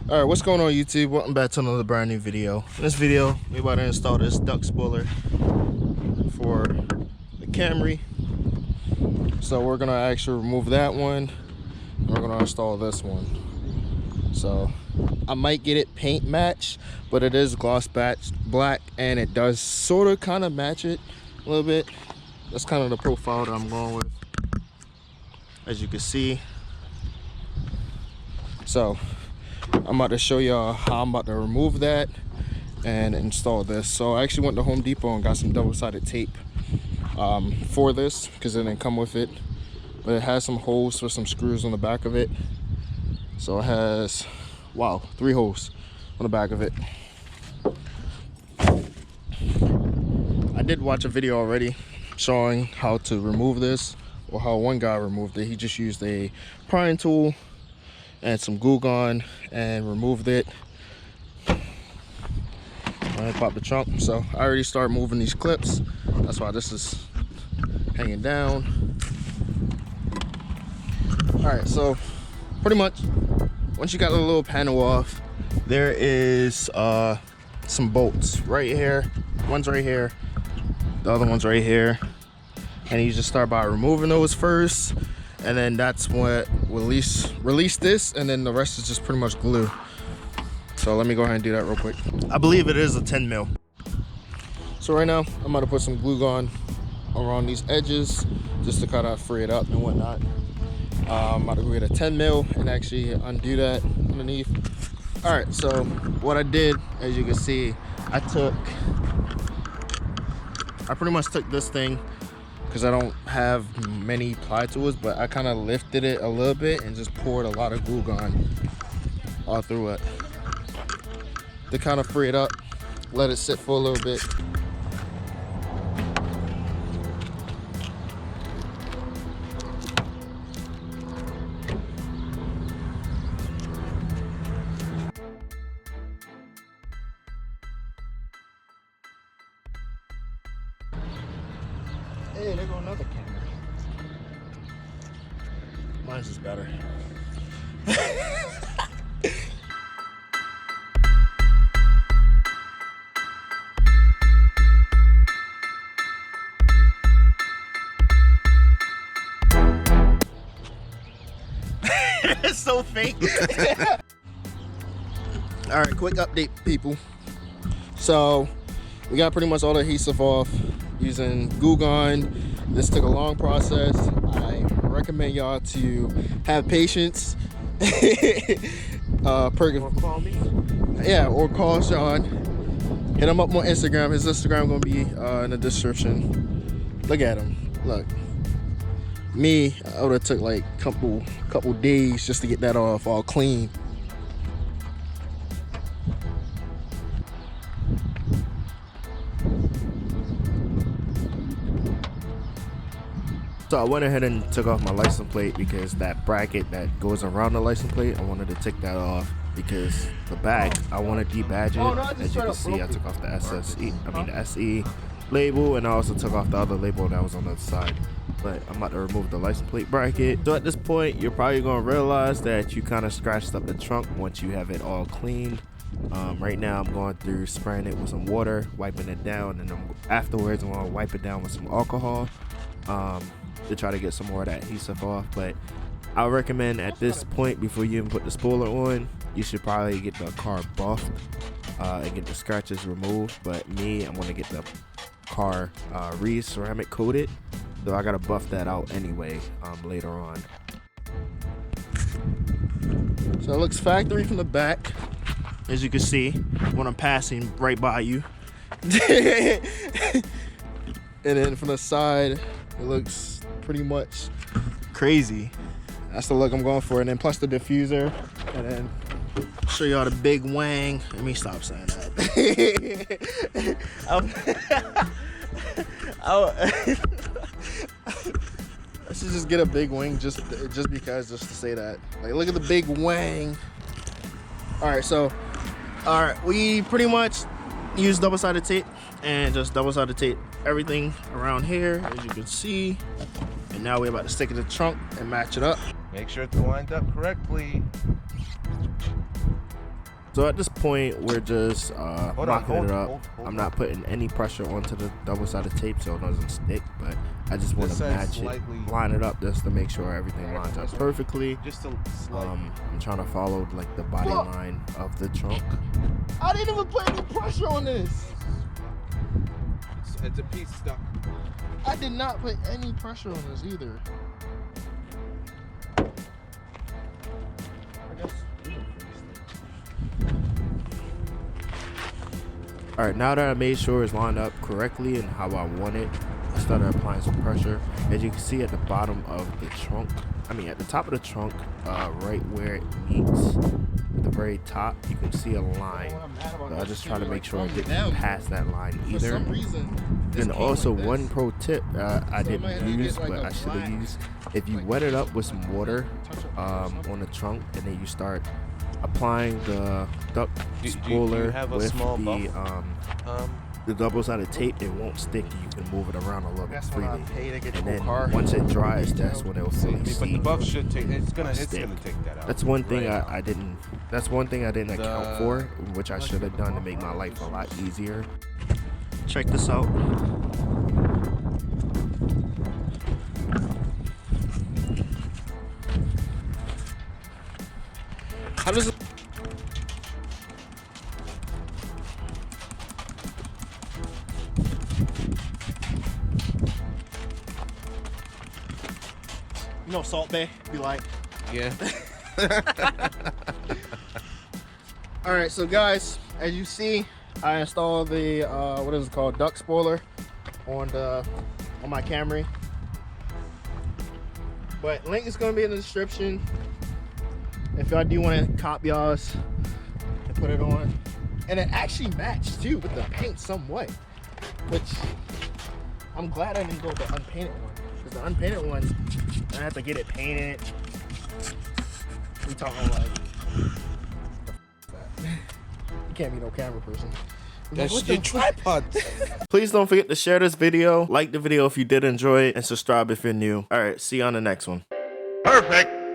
All right, what's going on YouTube? Welcome back to another brand new video. In this video, we about to install this duct spoiler for the Camry. So we're gonna actually remove that one, and we're gonna install this one. So I might get it paint match, but it is gloss black, and it does sort of kind of match it a little bit. That's kind of the profile that I'm going with, as you can see. So I'm about to show y'all how I'm about to remove that and install this. So I actually went to Home Depot and got some double-sided tape for this, because it didn't come with it, but it has some holes for some screws on the back of it. So it has, wow, 3 holes on the back of it. I did watch a video already showing how to remove this, or how one guy removed it. He just used a prying tool and some glue gun and removed it. I popped the trunk. So I already started moving these clips. That's why this is hanging down. All right, so pretty much once you got the little panel off, there is some bolts right here. One's right here, the other one's right here, and you just start by removing those first, and then that's what release this, and then the rest is just pretty much glue. So let me go ahead and do that real quick. I believe it is a 10 mil. So right now I'm going to put some glue gun around these edges just to kind of free it up and whatnot. I'm about to go get a 10 mil and actually undo that underneath. All right, so what I did, as you can see, I pretty much took this thing, because I don't have many ply tools, but I kind of lifted it a little bit and just poured a lot of glue gun all through it to kind of free it up, let it sit for a little bit. Hey, there go another camera. Mine's is better. It's so fake. All right, quick update, people. So we got pretty much all the adhesive off using glue gun. This took a long process. I recommend y'all to have patience. Or call me. Yeah, or call Sean. Hit him up on Instagram. His Instagram gonna be in the description. Look at him. Look. Me, I would have took like couple days just to get that off all clean. So I went ahead and took off my license plate, because that bracket that goes around the license plate, I wanted to take that off, because the back, I want to debadge it. As you can see, I took off the the SE label, and I also took off the other label that was on the other side. But I'm about to remove the license plate bracket. So at this point, you're probably going to realize that you kind of scratched up the trunk once you have it all cleaned. Right now I'm going through spraying it with some water, wiping it down, and afterwards I'm going to wipe it down with some alcohol to try to get some more of that adhesive off. But I recommend at this point, before you even put the spoiler on, you should probably get the car buffed and get the scratches removed. But me, I'm going to get the car ceramic coated, so I gotta buff that out anyway later on. So it looks factory from the back, as you can see when I'm passing right by you. And then from the side, it looks pretty much crazy. That's the look I'm going for. And then plus the diffuser, and then show y'all the big wang. Let me stop saying that. I should just get a big wing just to say that. Like, look at the big wang. All right, we pretty much use double-sided tape and just double-sided tape everything around here, as you can see. And now we're about to stick it in the trunk and match it up. Make sure it's lined up correctly. So at this point, we're just mocking it up. I'm not putting any pressure onto the double-sided tape so it doesn't stick, but I just want to match it, line it up just to make sure everything lines up perfectly. I'm trying to follow like the body line of the trunk. I didn't even put any pressure on this. It's a piece stuck. I did not put any pressure on this either. Alright, now that I made sure it's lined up correctly and how I want it, I started applying some pressure. As you can see at the bottom of the trunk, at the top of the trunk, right where it meets at the very top, you can see a line. So I just try to make sure I didn't pass that line either. And also one pro tip I didn't use, but I should have used, if you wet it up with some water on the trunk and then you start applying the duct spoiler with the double-sided tape, it won't stick. You can move it around a little bit freely. And then once it dries, that's when it'll fully seat. But the buff should take. It's gonna take that out. That's one thing I didn't. That's one thing I didn't account for, which I should have done to make my life a lot easier. Check this out. How does it? You know, Salt Bay be like. Yeah. All right, so guys, as you see, I installed the what is it called, duct spoiler on my Camry. But link is gonna be in the description if y'all do want to cop y'all's and put it on. And it actually matched too with the paint some way, which I'm glad I didn't go with the unpainted one, because the unpainted one I have to get it painted. We talking like you can't be no camera person. That's your tripod. Please don't forget to share this video, like the video if you did enjoy it, and subscribe if you're new. All right, see you on the next one. Perfect.